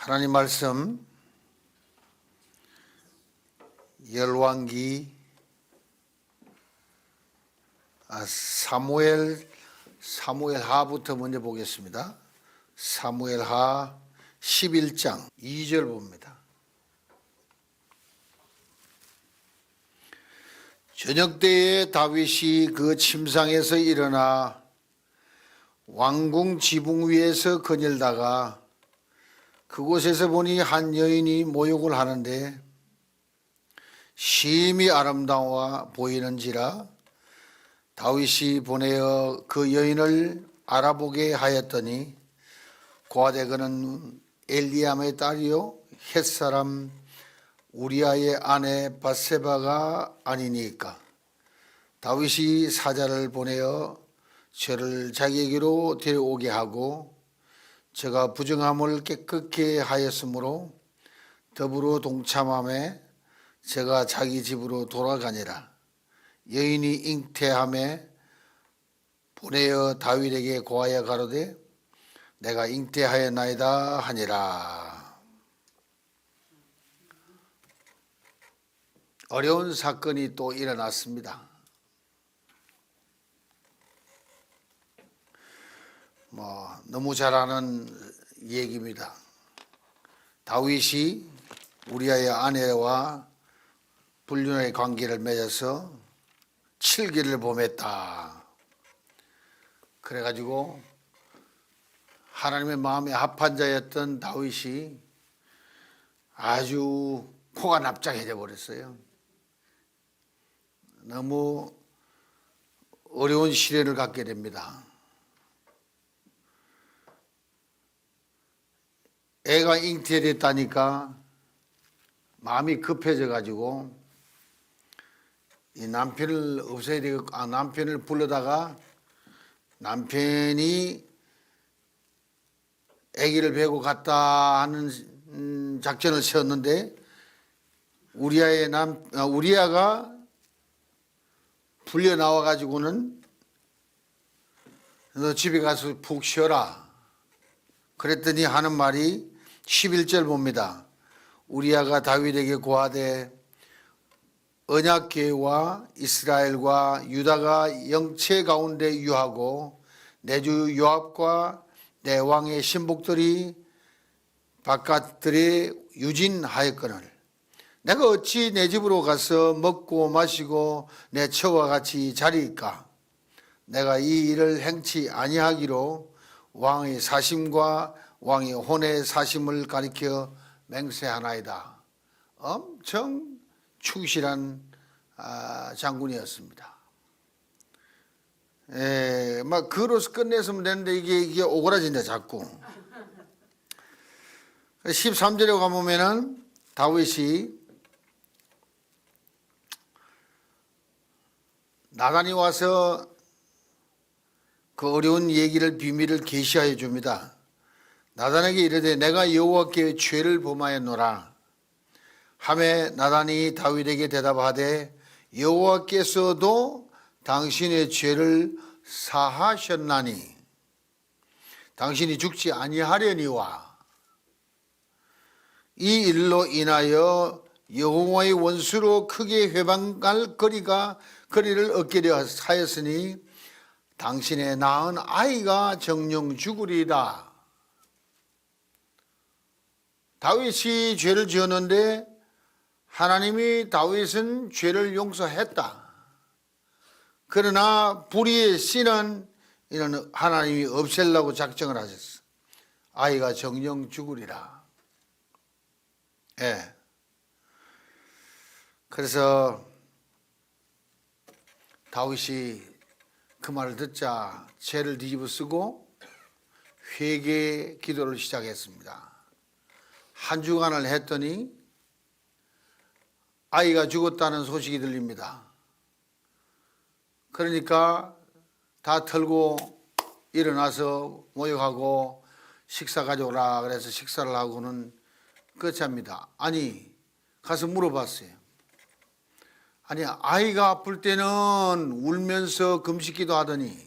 하나님 말씀 열왕기 사무엘하부터 먼저 보겠습니다. 사무엘하 11장 2절 봅니다. 저녁때에 다윗이 그 침상에서 일어나 왕궁 지붕 위에서 거닐다가 그곳에서 보니 한 여인이 모욕을 하는데 심히 아름다워 보이는지라 다윗이 보내어 그 여인을 알아보게 하였더니 고아되 그는 엘리암의 딸이요 헷사람 우리아의 아내 밧세바가 아니니까. 다윗이 사자를 보내어 저를 자기에게로 데려오게 하고 저가 부정함을 깨끗게 하였으므로 더불어 동참함에 저가 자기 집으로 돌아가니라. 여인이 잉태함에 보내어 다윗에게 고하여 가로되 내가 잉태하였나이다 하니라. 어려운 사건이 또 일어났습니다. 너무 잘 아는 얘기입니다. 다윗이 우리아의 아내와 불륜의 관계를 맺어서 7기를 범했다. 그래가지고 하나님의 마음에 합한 자였던 다윗이 아주 코가 납작해져 버렸어요. 너무 어려운 시련을 갖게 됩니다. 애가 잉태됐다니까 마음이 급해져 가지고 이 남편을 없애야 되고 남편을 불러다가 남편이 아기를 베고 갔다 하는 작전을 세웠는데 우리아가 불려 나와 가지고는 너 집에 가서 푹 쉬어라. 그랬더니 하는 말이 11절 봅니다. 우리아가 다윗에게 고하되 언약궤와 이스라엘과 유다가 영체 가운데 유하고 내 주 요압과 내 왕의 신복들이 바깥들에 유진하였거늘 내가 어찌 내 집으로 가서 먹고 마시고 내 처와 같이 자리일까? 내가 이 일을 행치 아니하기로 왕의 사심과 왕의 혼의 사심을 가리켜 맹세하나이다. 엄청 충실한 장군이었습니다. 막 그로서 끝냈으면 되는데 이게 오그라진다 자꾸. 13절에 가보면은 다윗이 나단이 와서 그 어려운 얘기를 비밀을 계시하여 줍니다. 나단에게 이르되 내가 여호와께 죄를 범하였노라 하매 나단이 다윗에게 대답하되 여호와께서도 당신의 죄를 사하셨나니 당신이 죽지 아니하려니와 이 일로 인하여 여호와의 원수로 크게 회방할 거리를 얻게 하였으니 당신의 낳은 아이가 정령 죽으리이다. 다윗이 죄를 지었는데 하나님이 다윗은 죄를 용서했다. 그러나 불의의 씨는 이는 하나님이 없애려고 작정을 하셨어. 아이가 정령 죽으리라. 그래서 다윗이 그 말을 듣자 죄를 뒤집어 쓰고 회개 기도를 시작했습니다. 한 주간을 했더니 아이가 죽었다는 소식이 들립니다. 그러니까 다 털고 일어나서 모욕하고 식사 가져오라 그래서 식사를 하고는 끝이 합니다. 아니 가서 물어봤어요. 아니 아이가 아플 때는 울면서 금식기도 하더니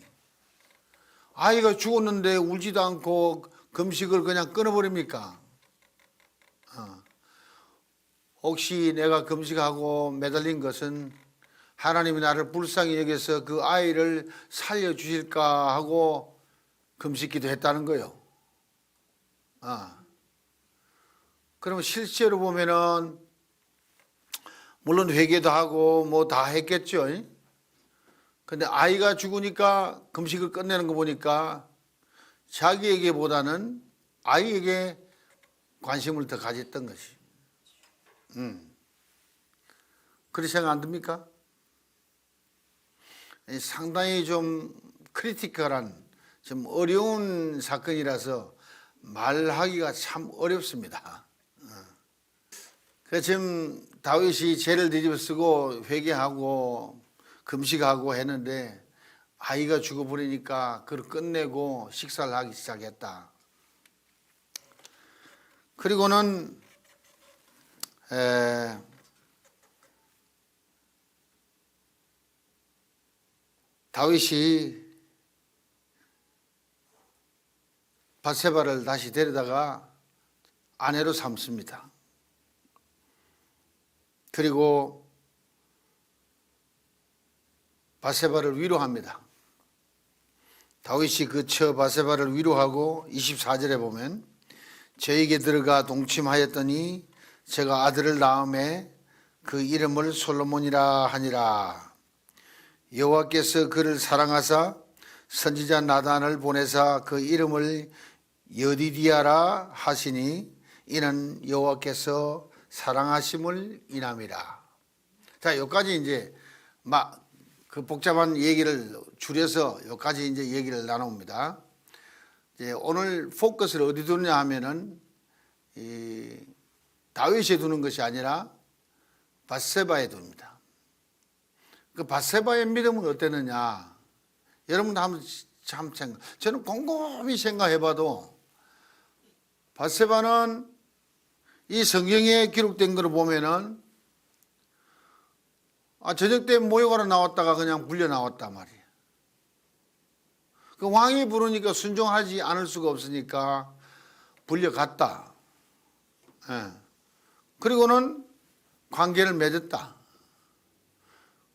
아이가 죽었는데 울지도 않고 금식을 그냥 끊어버립니까? 혹시 내가 금식하고 매달린 것은 하나님이 나를 불쌍히 여겨서 그 아이를 살려주실까 하고 금식기도 했다는 거예요. 그러면 실제로 보면은 물론 회개도 하고 뭐 다 했겠죠. 근데 아이가 죽으니까 금식을 끝내는 거 보니까 자기에게보다는 아이에게 관심을 더 가졌던 것이. 그렇게 생각 안 듭니까? 상당히 좀 크리티컬한, 좀 어려운 사건이라서 말하기가 참 어렵습니다. 그래서 지금 다윗이 죄를 뒤집어쓰고 회개하고 금식하고 했는데 아이가 죽어버리니까 그걸 끝내고 식사를 하기 시작했다. 그리고는 다윗이 밧세바를 다시 데려다가 아내로 삼습니다. 그리고 밧세바를 위로합니다. 다윗이 그 처 밧세바를 위로하고 24절에 보면 저에게 들어가 동침하였더니 제가 아들을 낳음에 그 이름을 솔로몬이라 하니라. 여호와께서 그를 사랑하사 선지자 나단을 보내사 그 이름을 여디디아라 하시니 이는 여호와께서 사랑하심을 인함이라. 자, 여기까지 이제 그 복잡한 얘기를 줄여서 여기까지 이제 얘기를 나눕니다. 이제 오늘 포커스를 어디 두느냐 하면은 이 다윗에 두는 것이 아니라 밧세바에 둡니다. 그 밧세바의 믿음은 어땠느냐? 여러분도 한번 참 저는 곰곰이 생각해봐도 밧세바는 이 성경에 기록된 걸 보면은 저녁 때 모욕하러 나왔다가 그냥 불려 나왔단 말이에요. 그 왕이 부르니까 순종하지 않을 수가 없으니까 불려갔다. 그리고는 관계를 맺었다.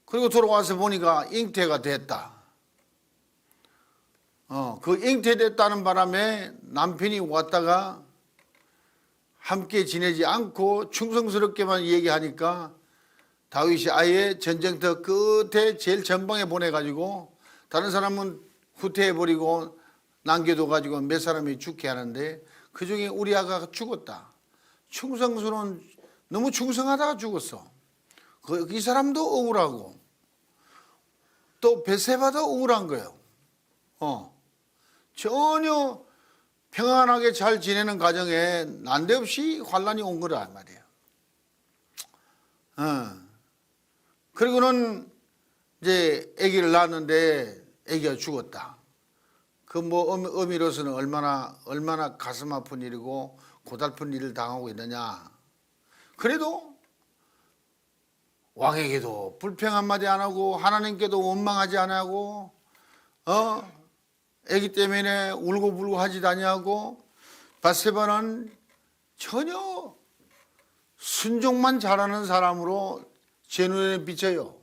그리고 돌아와서 보니까 잉태가 됐다. 그 잉태됐다는 바람에 남편이 왔다가 함께 지내지 않고 충성스럽게만 얘기하니까 다윗이 아예 전쟁터 끝에 제일 전방에 보내가지고 다른 사람은 후퇴해버리고 남겨둬가지고 몇 사람이 죽게 하는데 그중에 우리아가 죽었다. 충성스러운, 너무 충성하다가 죽었어. 이 사람도 억울하고 또 밧세바도 억울한 거예요. 전혀 평안하게 잘 지내는 가정에 난데없이 환란이 온 거란 말이에요. 그리고는 이제 아기를 낳았는데 아기가 죽었다. 그 뭐 어미로서는 얼마나 가슴 아픈 일이고 고달픈 일을 당하고 있느냐. 그래도 왕에게도 불평 한마디 안 하고 하나님께도 원망하지 않고 아기 때문에 울고불고 하지도 아니하고 밧세바는 전혀 순종만 잘하는 사람으로 제 눈에 비쳐요.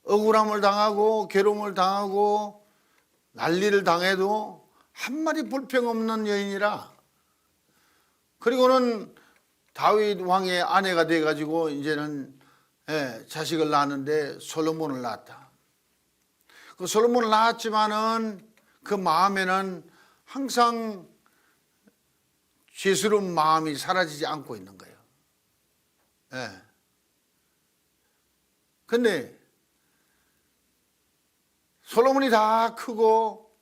억울함을 당하고 괴로움을 당하고 난리를 당해도 한마디 불평 없는 여인이라. 그리고는 다윗 왕의 아내가 돼가지고 이제는 자식을 낳았는데 솔로몬을 낳았다. 그 솔로몬을 낳았지만은 그 마음에는 항상 죄스러운 마음이 사라지지 않고 있는 거예요. 근데 솔로몬이 다 크고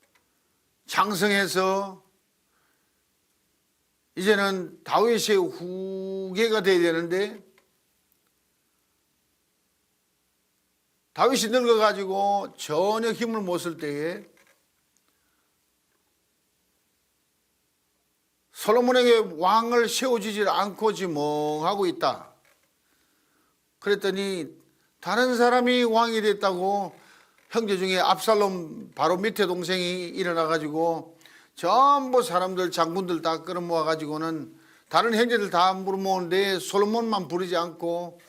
장성해서 이제는 다윗의 후계가 돼야 되는데 다윗이 늙어가지고 전혀 힘을 못 쓸 때에 솔로몬에게 왕을 세워주지 않고 지금 멍하고 있다. 그랬더니 다른 사람이 왕이 됐다고 형제 중에 압살롬 바로 밑에 동생이 일어나가지고 전부 사람들 장군들 다 끌어모아가지고는 다른 형제들 다 물어모으는데 솔로몬만 부르지 않고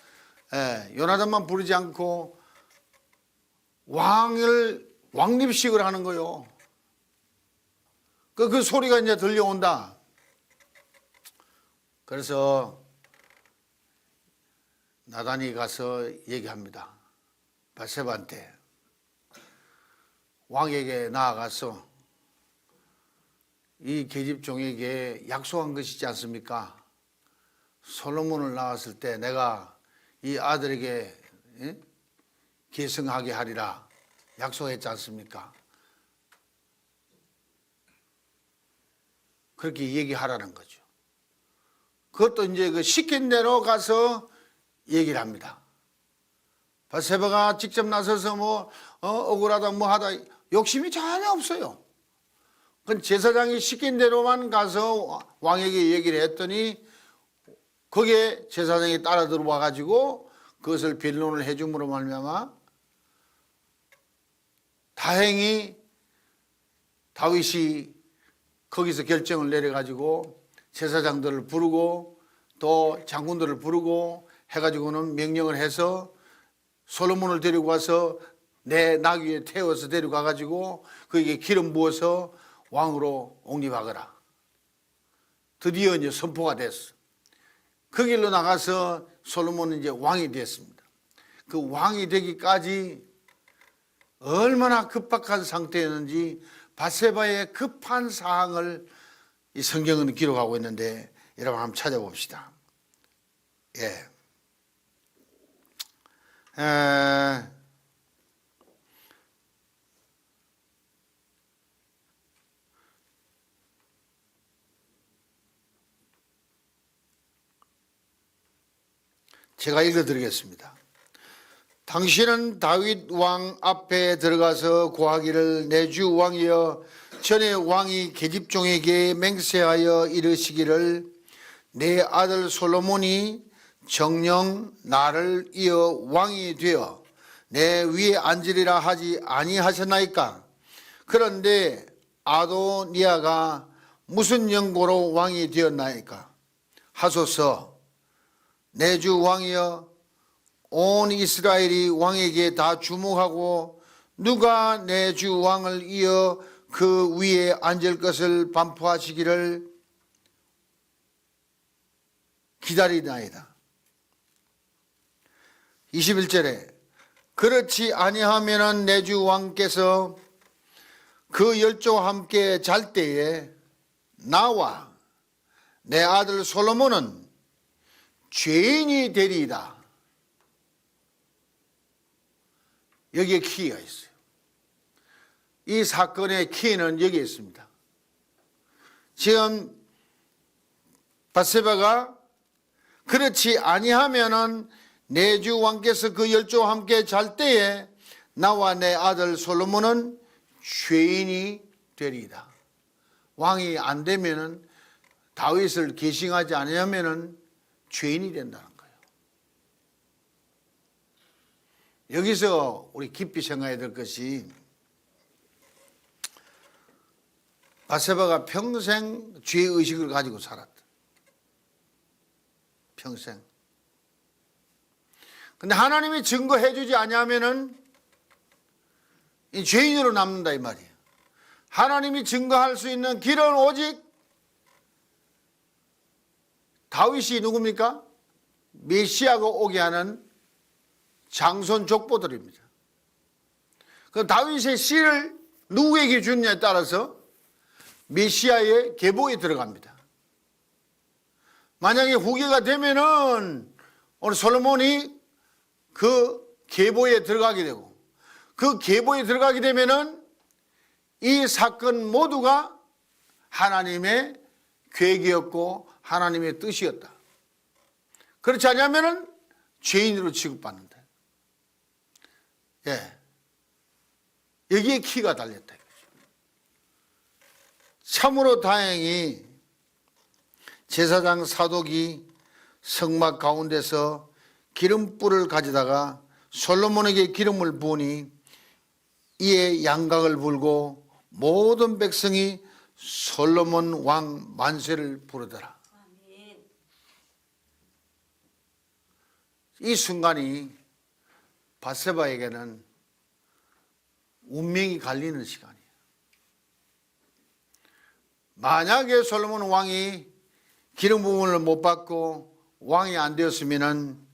요나단만 부르지 않고 왕립식을 하는 거요. 그 소리가 이제 들려온다. 그래서 나단이 가서 얘기합니다. 밧세바한테 왕에게 나아가서 이 계집종에게 약속한 것이지 않습니까? 솔로몬을 낳았을 때 내가 이 아들에게 계승하게 하리라 약속했지 않습니까? 그렇게 얘기하라는 거죠. 그것도 이제 그 시킨 대로 가서 얘기를 합니다. 밧세바가 직접 나서서 뭐 억울하다 뭐 하다 욕심이 전혀 없어요. 그 제사장이 시킨 대로만 가서 왕에게 얘기를 했더니 거기에 제사장이 따라 들어와 가지고 그것을 변론을 해줌으로 말미암아 다행히 다윗이 거기서 결정을 내려 가지고 제사장들을 부르고 또 장군들을 부르고 해가지고는 명령을 해서 솔로몬을 데리고 와서 내 나귀에 태워서 데리고 가가지고 그에게 기름 부어서 왕으로 옹립하거라. 드디어 이제 선포가 됐어. 그 길로 나가서 솔로몬은 이제 왕이 됐습니다. 그 왕이 되기까지 얼마나 급박한 상태였는지 밧세바의 급한 사항을 이 성경은 기록하고 있는데 여러분 한번 찾아봅시다. 제가 읽어드리겠습니다. 당신은 다윗 왕 앞에 들어가서 고하기를 내 주 왕이여 전에 왕이 계집종에게 맹세하여 이르시기를 내 아들 솔로몬이 정녕 나를 이어 왕이 되어 내 위에 앉으리라 하지 아니하셨나이까. 그런데 아도니아가 무슨 연고로 왕이 되었나이까. 하소서. 내 주 왕이여 온 이스라엘이 왕에게 다 주목하고 누가 내 주 왕을 이어 그 위에 앉을 것을 반포하시기를 기다리나이다. 21절에 그렇지 아니하면은 내 주 왕께서 그 열조와 함께 잘 때에 나와 내 아들 솔로몬은 죄인이 되리이다. 여기에 키가 있어요. 이 사건의 키는 여기에 있습니다. 지금 밧세바가 그렇지 아니하면은 내 주 왕께서 그 열조와 함께 잘 때에 나와 내 아들 솔로몬은 죄인이 되리이다. 왕이 안 되면은 다윗을 계승하지 않으면은 죄인이 된다는 거예요. 여기서 우리 깊이 생각해야 될 것이 밧세바가 평생 죄의식을 가지고 살았다. 평생. 근데 하나님이 증거해 주지 않으면은 이 죄인으로 남는다 이 말이에요. 하나님이 증거할 수 있는 길은 오직 다윗이 누굽니까? 메시아가 오게 하는 장손 족보들입니다. 그 다윗의 씨를 누구에게 주느냐에 따라서 메시아의 계보에 들어갑니다. 만약에 후계가 되면은 오늘 솔로몬이 그 계보에 들어가게 되고 그 계보에 들어가게 되면은 이 사건 모두가 하나님의 계획이었고 하나님의 뜻이었다. 그렇지 않으면은 죄인으로 취급받는다. 여기에 키가 달렸다. 참으로 다행히 제사장 사독이 성막 가운데서 기름불을 가져다가 솔로몬에게 기름을 부으니 이에 양각을 불고 모든 백성이 솔로몬 왕 만세를 부르더라. 아멘. 이 순간이 밧세바에게는 운명이 갈리는 시간이에요. 만약에 솔로몬 왕이 기름 부음을 못 받고 왕이 안 되었으면은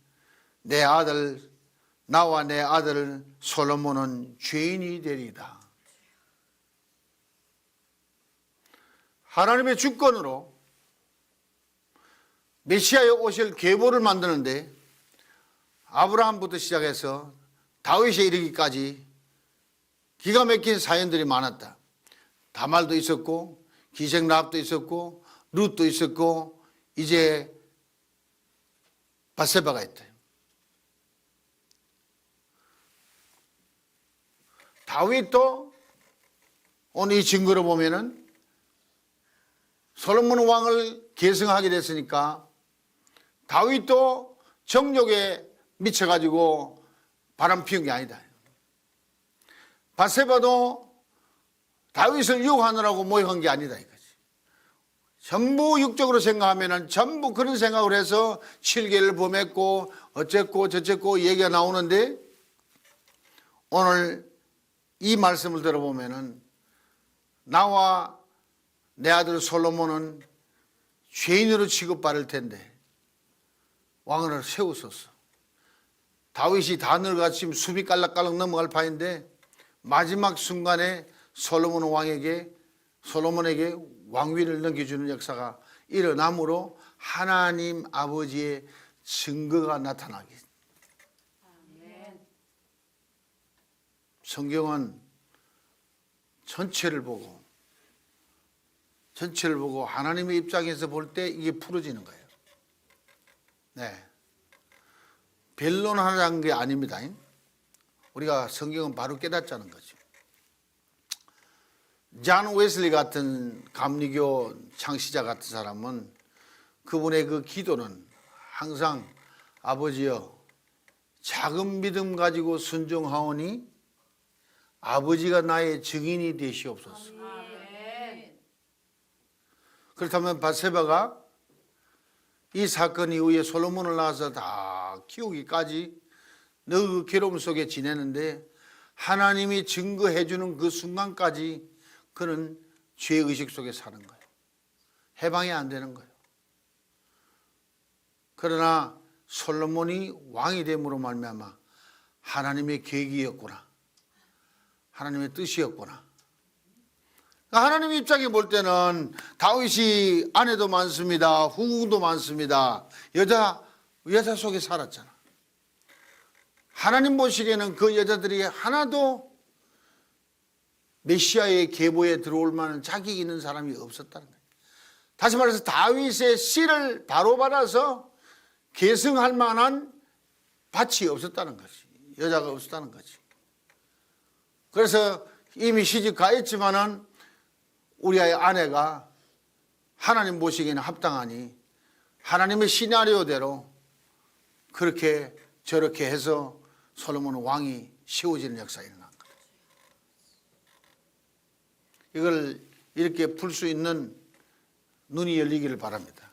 나와 내 아들 솔로몬은 죄인이 되리이다. 하나님의 주권으로 메시아의 오실 계보를 만드는데 아브라함부터 시작해서 다윗에 이르기까지 기가 막힌 사연들이 많았다. 다말도 있었고 기생라합도 있었고 룻도 있었고 이제 밧세바가 있다. 다윗도 오늘 이 증거를 보면은 솔로몬 왕을 계승하게 됐으니까 다윗도 정욕에 미쳐가지고 바람 피운 게 아니다. 밧세바도 다윗을 유혹하느라고 모욕한 게 아니다 이거지. 전부 육적으로 생각하면은 전부 그런 생각을 해서 7계를 범했고 어쨌고 저쨌고 얘기가 나오는데 오늘 이 말씀을 들어보면은 나와 내 아들 솔로몬은 죄인으로 취급받을 텐데 왕을 세웠었어. 다윗이 다 늙어 지금 숨이 깔락깔락 넘어갈 판인데 마지막 순간에 솔로몬에게 왕위를 넘겨주는 역사가 일어남으로 하나님 아버지의 증거가 나타나게. 성경은 전체를 보고 하나님의 입장에서 볼 때 이게 풀어지는 거예요. 네. 변론하는 게 아닙니다. 우리가 성경은 바로 깨닫자는 거죠. 존 웨슬리 같은 감리교 창시자 같은 사람은 그분의 그 기도는 항상 아버지여 작은 믿음 가지고 순종하오니 아버지가 나의 증인이 되시옵소서. 그렇다면 밧세바가 이 사건 이후에 솔로몬을 낳아서 다 키우기까지 늘 그 괴로움 속에 지내는데 하나님이 증거해 주는 그 순간까지 그는 죄의식 속에 사는 거예요. 해방이 안 되는 거예요. 그러나 솔로몬이 왕이 됨으로 말미암아 하나님의 계획이었구나. 하나님의 뜻이었구나. 하나님 입장에 볼 때는 다윗이 아내도 많습니다. 후궁도 많습니다. 여자 속에 살았잖아. 하나님 보시기에는 그 여자들이 하나도 메시아의 계보에 들어올 만한 자격이 있는 사람이 없었다는 거예요. 다시 말해서 다윗의 씨를 바로 받아서 계승할 만한 밭이 없었다는 거지. 여자가 없었다는 거지. 그래서 이미 시집 가 있지만은 우리 아내가 하나님 보시기에는 합당하니 하나님의 시나리오대로 그렇게 저렇게 해서 솔로몬 왕이 세워지는 역사가 일어난 거예요. 이걸 이렇게 풀 수 있는 눈이 열리기를 바랍니다.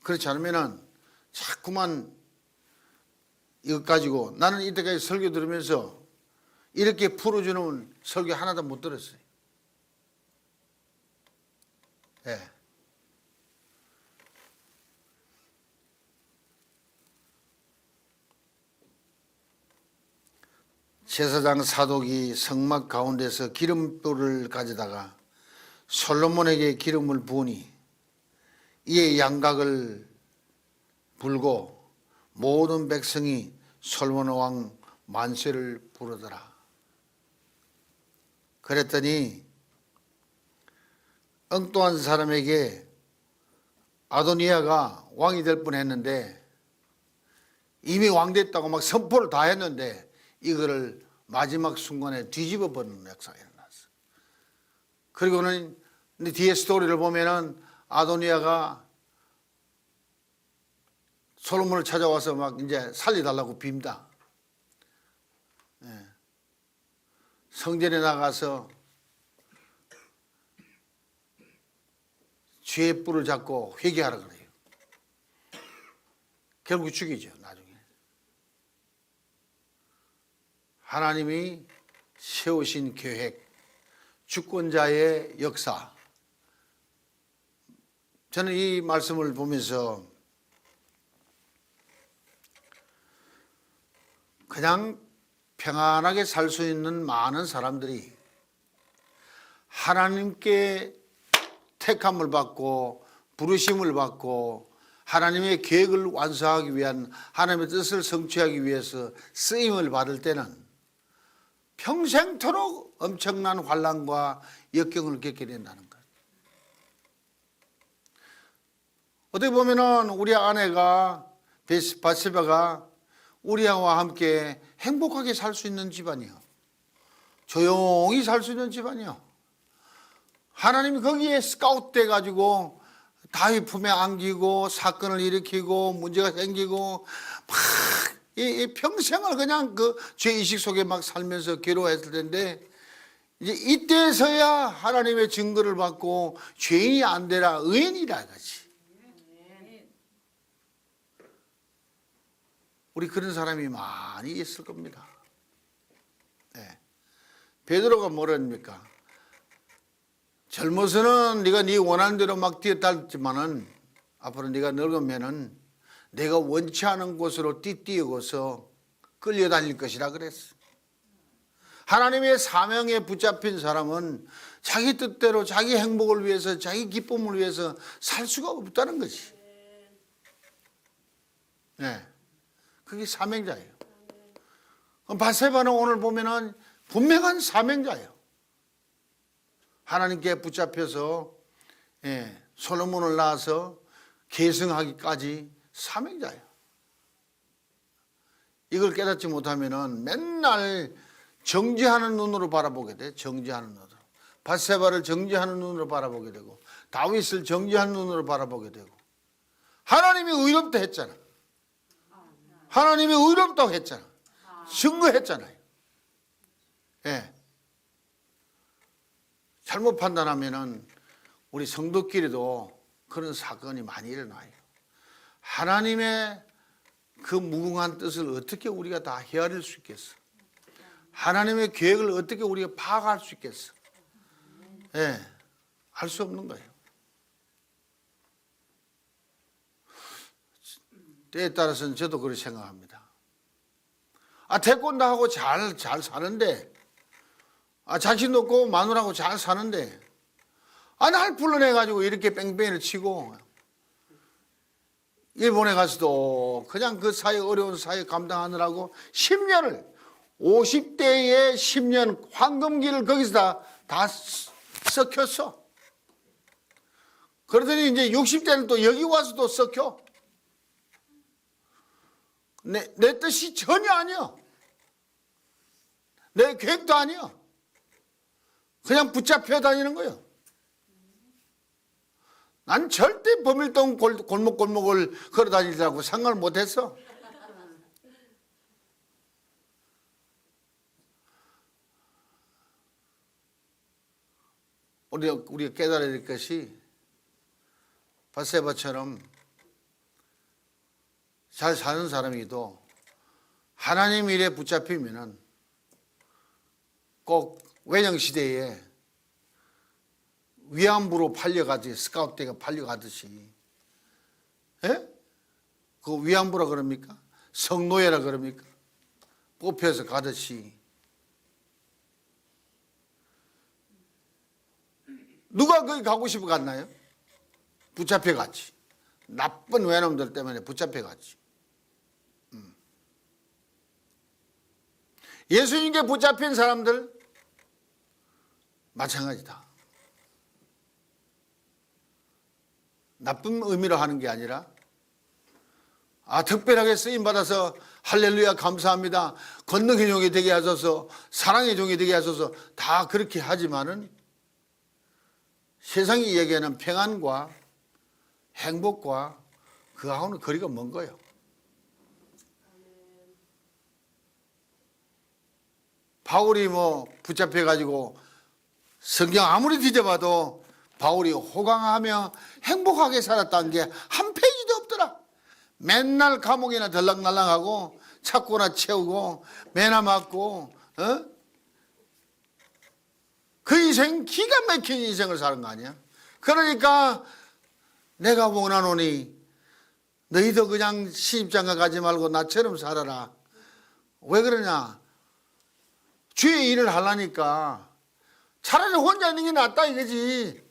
그렇지 않으면 자꾸만 이것 가지고 나는 이때까지 설교 들으면서 이렇게 풀어주는 설교 하나도 못 들었어요. 네. 제사장 사독이 성막 가운데서 기름불을 가져다가 솔로몬에게 기름을 부으니 이에 양각을 불고 모든 백성이 솔로몬 왕 만세를 부르더라. 그랬더니 엉뚱한 사람에게 아도니아가 왕이 될 뻔했는데 이미 왕 됐다고 막 선포를 다 했는데 이거를 마지막 순간에 뒤집어 버리는 역사가 일어났어. 그리고는 뒤에 스토리를 보면은 아도니아가 솔로몬을 찾아와서 막 이제 살려달라고 빕니다. 네. 성전에 나가서 죄의 뿔을 잡고 회개하라 그래요. 결국 죽이죠, 나중에. 하나님이 세우신 계획, 주권자의 역사. 저는 이 말씀을 보면서 그냥 평안하게 살 수 있는 많은 사람들이 하나님께 택함을 받고 부르심을 받고 하나님의 계획을 완수하기 위한 하나님의 뜻을 성취하기 위해서 쓰임을 받을 때는 평생토록 엄청난 환난과 역경을 겪게 된다는 것. 어떻게 보면은 우리 아내가 바세바가 우리아와 함께 행복하게 살 수 있는 집안이요, 조용히 살 수 있는 집안이요. 하나님이 거기에 스카웃돼 가지고 다윗 품에 안기고 사건을 일으키고 문제가 생기고 막 이 평생을 그냥 그 죄의식 속에 막 살면서 괴로워했을 텐데, 이제 이때서야 하나님의 증거를 받고 죄인이 안 되라 의인이라 이거지. 우리 그런 사람이 많이 있을 겁니다. 네. 베드로가 뭐랍니까? 젊어서는 네가 네 원하는 대로 막 뛰어다녔지만은 앞으로 네가 늙으면은 내가 원치 않은 곳으로 띠띠어서 끌려다닐 것이라 그랬어. 하나님의 사명에 붙잡힌 사람은 자기 뜻대로 자기 행복을 위해서 자기 기쁨을 위해서 살 수가 없다는 거지. 네, 그게 사명자예요. 바세바는 오늘 보면은 분명한 사명자예요. 하나님께 붙잡혀서 솔로몬을 낳아서 계승하기까지 사명자예요. 이걸 깨닫지 못하면은 맨날 정죄하는 눈으로 바라보게 돼. 정죄하는 눈으로. 바세바를 정죄하는 눈으로 바라보게 되고 다윗을 정죄하는 눈으로 바라보게 되고, 하나님이 의롭다 했잖아. 하나님이 의롭다고 했잖아. 증거했잖아요. 예. 잘못 판단하면은 우리 성도끼리도 그런 사건이 많이 일어나요. 하나님의 그 무궁한 뜻을 어떻게 우리가 다 헤아릴 수 있겠어? 하나님의 계획을 어떻게 우리가 파악할 수 있겠어? 예, 알 수 없는 거예요. 때에 따라서는 저도 그렇게 생각합니다. 태권도하고 잘 사는데, 자신 없고 마누라하고 잘 사는데, 날 불러내가지고 이렇게 뺑뺑이를 치고, 일본에 가서도 그냥 그 사회, 어려운 사회 감당하느라고 10년을, 50대에 10년 황금기를 거기서 다 썩혔어. 그러더니 이제 60대는 또 여기 와서 또 썩혀. 내 뜻이 전혀 아니야. 내 계획도 아니야. 그냥 붙잡혀 다니는 거예요. 난 절대 범일동 골목골목을 걸어 다니려고 생각을 못했어. 우리가 깨달아야 될 것이 바세바처럼 잘 사는 사람이도 하나님 일에 붙잡히면은 꼭 외령시대에 위안부로 팔려가지, 스카웃대가 팔려가듯이, 예? 그 위안부라 그럽니까? 성노예라 그럽니까? 뽑혀서 가듯이. 누가 거기 가고 싶어 갔나요? 붙잡혀 갔지. 나쁜 외놈들 때문에 붙잡혀 갔지. 예수님께 붙잡힌 사람들 마찬가지다. 나쁜 의미로 하는 게 아니라, 특별하게 쓰임받아서 할렐루야 감사합니다, 권능의 종이 되게 하소서, 사랑의 종이 되게 하소서, 다 그렇게 하지만은 세상이 얘기하는 평안과 행복과 그하고는 거리가 먼 거예요. 바울이 붙잡혀가지고 성경 아무리 뒤져봐도 바울이 호강하며 행복하게 살았다는 게 한 페이지도 없더라. 맨날 감옥이나 들락날락하고 찾고나 채우고 매나 맞고 어? 그 인생 기가 막힌 인생을 사는 거 아니야? 그러니까 내가 원하노니 너희도 그냥 시집장가 가지 말고 나처럼 살아라. 왜 그러냐? 주의 일을 하려니까 차라리 혼자 있는 게 낫다 이거지.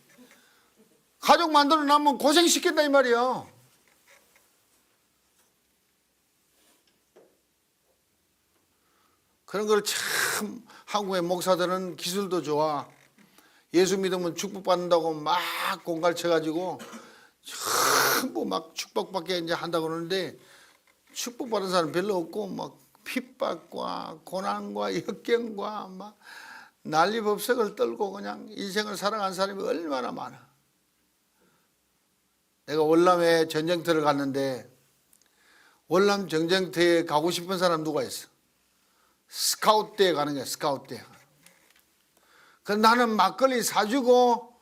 가족 만들어 놔면 고생시킨다 이 말이야. 그런 걸 참 한국의 목사들은 기술도 좋아. 예수 믿으면 축복받는다고 막 공갈쳐가지고 전부 막 축복받게 이제 한다고 그러는데 축복받은 사람 별로 없고 막 핍박과 고난과 역경과 막 난리법석을 떨고 그냥 인생을 살아간 사람이 얼마나 많아. 내가 월남에 전쟁터를 갔는데 월남 전쟁터에 가고 싶은 사람 누가 있어? 스카웃대에 가는 거야. 스카웃대. 그 나는 막걸리 사주고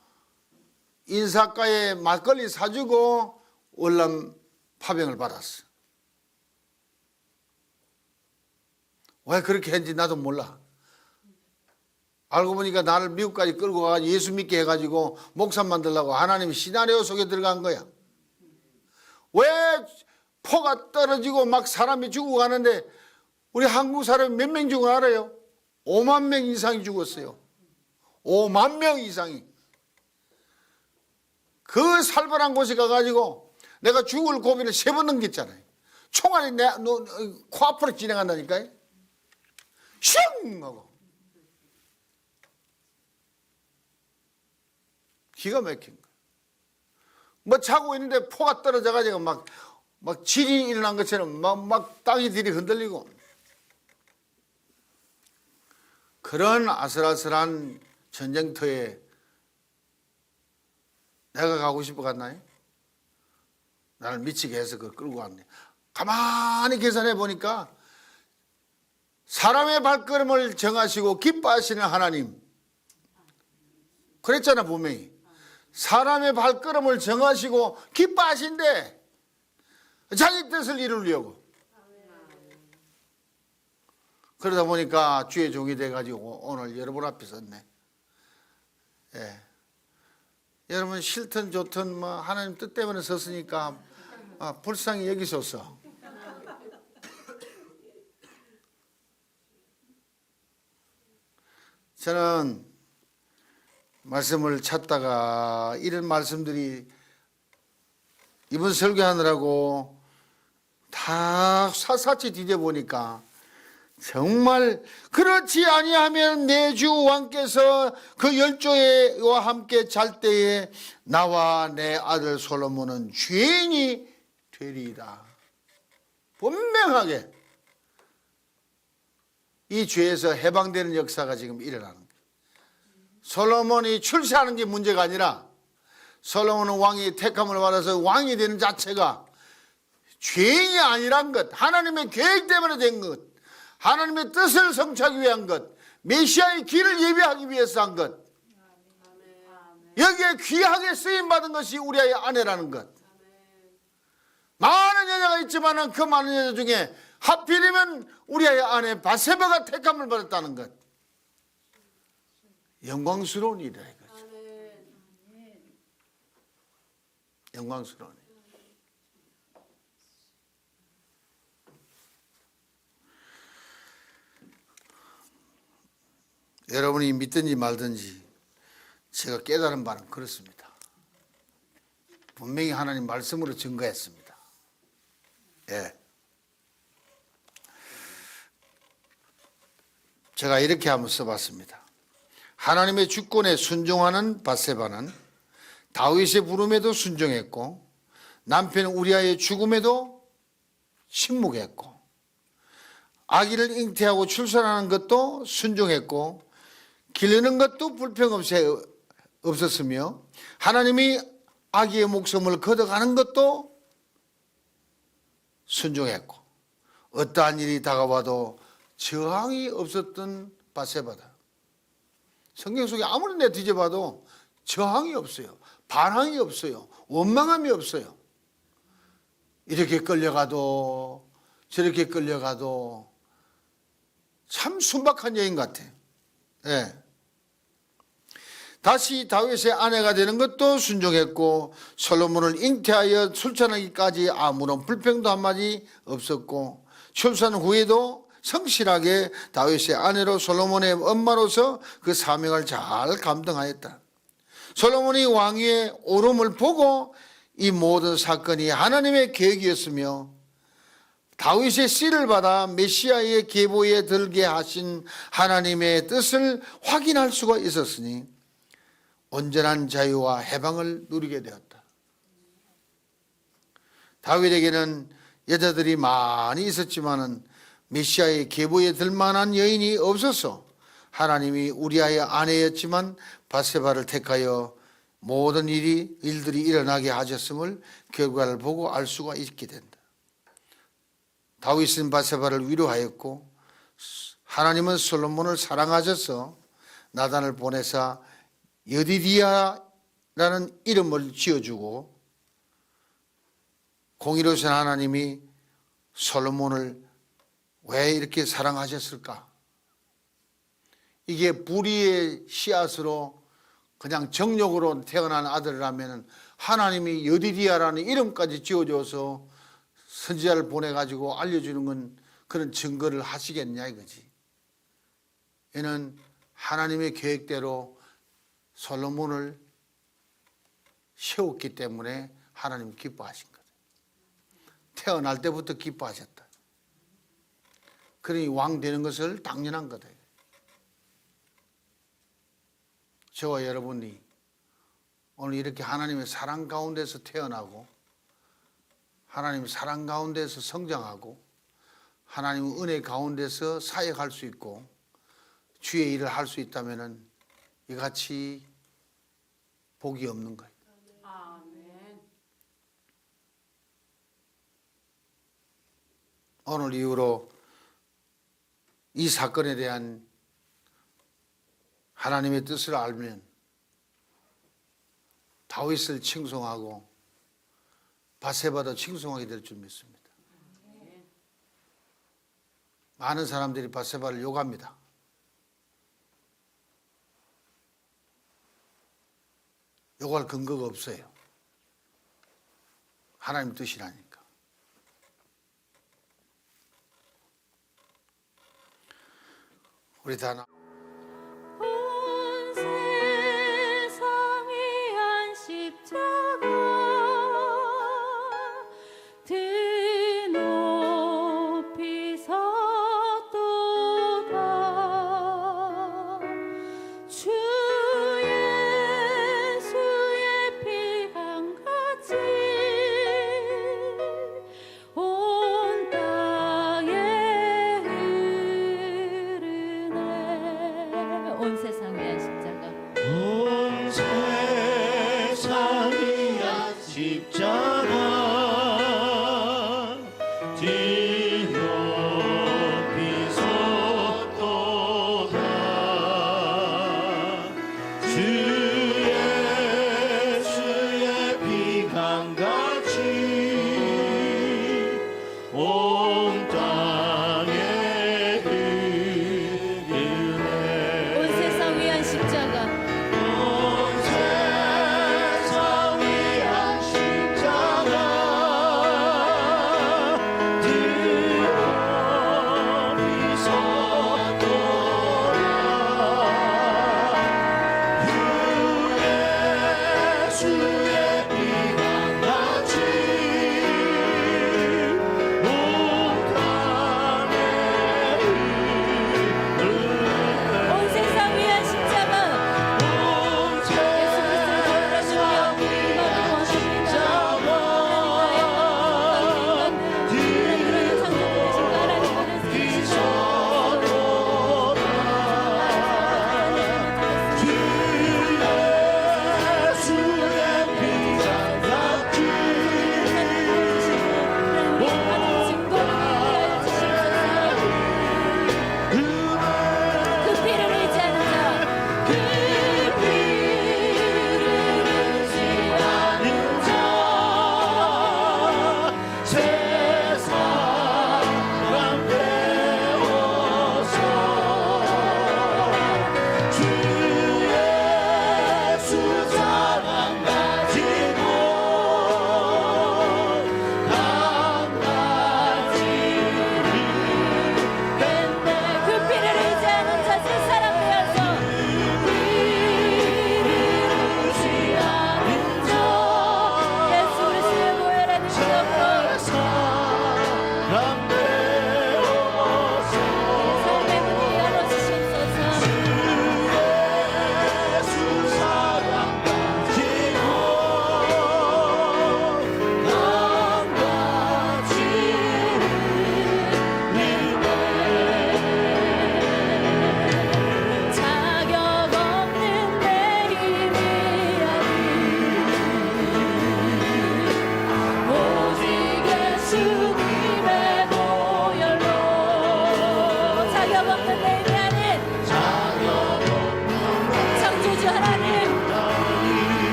인사가에 막걸리 사주고 월남 파병을 받았어. 왜 그렇게 했는지 나도 몰라. 알고 보니까 나를 미국까지 끌고 가 예수 믿게 해가지고 목사 만들려고 하나님 시나리오 속에 들어간 거야. 왜 포가 떨어지고 막 사람이 죽고 가는데 우리 한국 사람이 몇 명 죽은 거 알아요? 5만 명 이상이 죽었어요. 5만 명 이상이. 그 살벌한 곳에 가가지고 내가 죽을 고비를 3번 넘겼잖아요. 총알이 내 코앞으로 지나간다니까요. 슝 하고. 기가 막힌 거야. 뭐 자고 있는데 포가 떨어져가지고 막 질이 일어난 것처럼 막 땅이 들이 흔들리고. 그런 아슬아슬한 전쟁터에 내가 가고 싶어 갔나요? 나를 미치게 해서 그걸 끌고 갔네. 가만히 계산해 보니까 사람의 발걸음을 정하시고 기뻐하시는 하나님. 그랬잖아 분명히. 사람의 발걸음을 정하시고 기뻐하신대. 자기 뜻을 이루려고. 그러다 보니까 주의 종이 돼가지고 오늘 여러분 앞에 섰네. 예. 여러분 싫든 좋든 뭐 하나님 뜻 때문에 섰으니까 불쌍히 여기소서. 저는 말씀을 찾다가 이런 말씀들이 이번 설교하느라고 다 샅샅이 뒤져보니까 정말 그렇지 아니하면 내 주 왕께서 그 열조와 함께 잘 때에 나와 내 아들 솔로몬은 죄인이 되리이다. 분명하게 이 죄에서 해방되는 역사가 지금 일어나는 거예요. 솔로몬이 출세하는 게 문제가 아니라 솔로몬은 왕이 택함을 받아서 왕이 되는 자체가 죄인이 아니란 것, 하나님의 계획 때문에 된 것, 하나님의 뜻을 성취하기 위한 것, 메시아의 길을 예비하기 위해서 한 것, 여기에 귀하게 쓰임받은 것이 우리의 아내라는 것. 많은 여자가 있지만 그 많은 여자 중에 하필이면 우리의 아내 바세바가 택함을 받았다는 것. 영광스러운 일이라 이거죠. 영광스러운 일. 여러분이 믿든지 말든지 제가 깨달은 바는 그렇습니다. 분명히 하나님 말씀으로 증거했습니다. 예. 제가 이렇게 한번 써봤습니다. 하나님의 주권에 순종하는 밧세바는 다윗의 부름에도 순종했고 남편 우리아의 죽음에도 침묵했고 아기를 잉태하고 출산하는 것도 순종했고 기르는 것도 불평 없었으며 하나님이 아기의 목숨을 걷어가는 것도 순종했고 어떠한 일이 다가와도 저항이 없었던 밧세바다. 성경 속에 아무리 내 뒤져봐도 저항이 없어요. 반항이 없어요. 원망함이 없어요. 이렇게 끌려가도 저렇게 끌려가도 참 순박한 여인 같아. 예. 다시 다윗의 아내가 되는 것도 순종했고 솔로몬을 잉태하여 출산하기까지 아무런 불평도 한마디 없었고 출산 후에도 성실하게 다윗의 아내로 솔로몬의 엄마로서 그 사명을 잘 감당하였다. 솔로몬이 왕위에 오름을 보고 이 모든 사건이 하나님의 계획이었으며 다윗의 씨를 받아 메시아의 계보에 들게 하신 하나님의 뜻을 확인할 수가 있었으니 온전한 자유와 해방을 누리게 되었다. 다윗에게는 여자들이 많이 있었지만은 메시아의 계보에 들 만한 여인이 없어서 하나님이 우리아의 아내였지만 밧세바를 택하여 모든 일들이 일어나게 하셨음을 결과를 보고 알 수가 있게 된다. 다윗은 밧세바를 위로하였고 하나님은 솔로몬을 사랑하셔서 나단을 보내사 여디디아라는 이름을 지어주고 공의로우신 하나님이 솔로몬을 왜 이렇게 사랑하셨을까? 이게 불의의 씨앗으로 그냥 정욕으로 태어난 아들이라면 하나님이 여디디아라는 이름까지 지어줘서 선지자를 보내가지고 알려주는 건 그런 증거를 하시겠냐 이거지. 얘는 하나님의 계획대로 솔로몬을 세웠기 때문에 하나님 기뻐하신 거다. 태어날 때부터 기뻐하셨다. 그러니 왕 되는 것을 당연한 거다. 저와 여러분이 오늘 이렇게 하나님의 사랑 가운데서 태어나고 하나님의 사랑 가운데서 성장하고 하나님의 은혜 가운데서 사역할 수 있고 주의 일을 할 수 있다면 이같이 복이 없는 거예요. 아멘. 오늘 이후로 이 사건에 대한 하나님의 뜻을 알면 다윗을 칭송하고 밧세바도 칭송하게 될 줄 믿습니다. 많은 사람들이 밧세바를 욕합니다. 욕할 근거가 없어요. 하나님 뜻이라니까. 우리 다 온 세상 위한 십자가 드높이 섰도다 주 예수의 피 한같이 온 땅에 흐르네. 온 세상 위한 십자가 온 세상 위한 십자가 뒤높이 섰도다 주 예수의 피 강같이 온 땅에 흐르네. 온 세상 위한 십자가 온 세상 위한 십자가 드높이 섰도다 주 예수의 피 강같이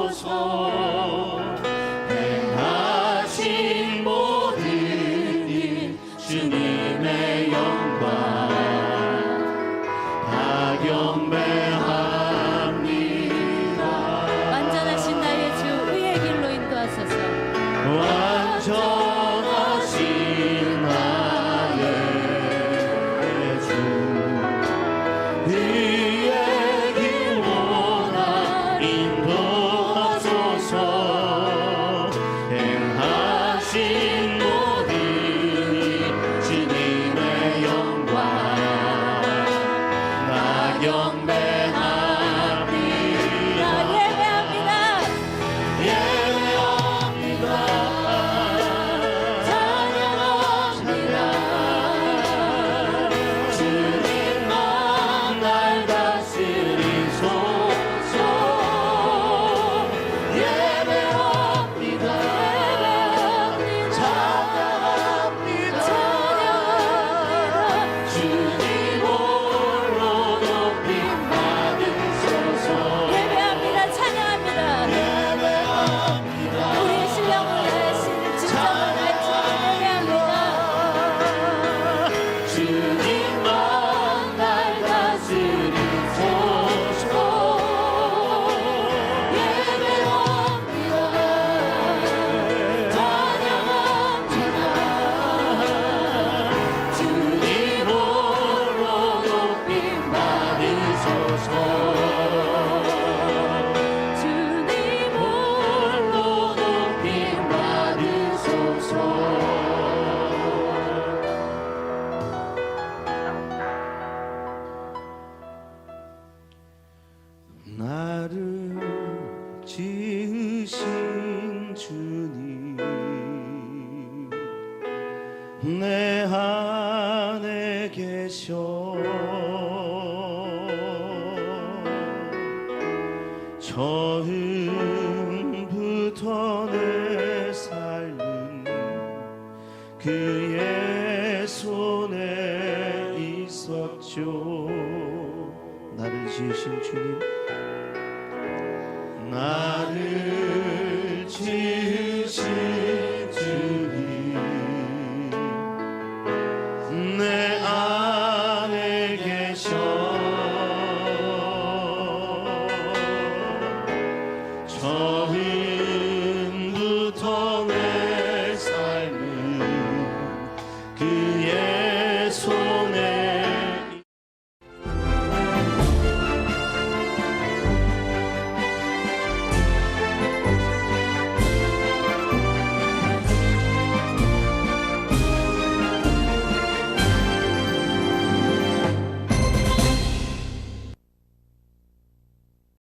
받으소서. 행하신 모든 일 주님의 영광 다 경배합니다. 완전하신 나의 주 의의 길로 인도하소서. 완전하신 나의 주 의의 길로 나 인도하소서. 행하신 모든 일 주님의 영광 나 경배합니다. 예배합니다. 예배합니다. 찬양합니다. 주님만 날 다스리소서. 예배합니다. 찬양합니다. 주님 홀로 높임 받으소서. 예배합니다. 찬양합니다. 예배합니다. 우리의 신령을 다하신 진정한 예배합니다. 주님만 날 다스리소서. 예배합니다. 찬양합니다. 주님 홀로 높임 받으소서. 주님 홀로 높임 받으소서. 나를 지으신 주님 내 안에 계셔 처음부터 내 삶은 그의 손에 있었죠. 나를 지으신 주님 나를 지으신 주님 내 안에 계셔 처음부터 내 삶은 그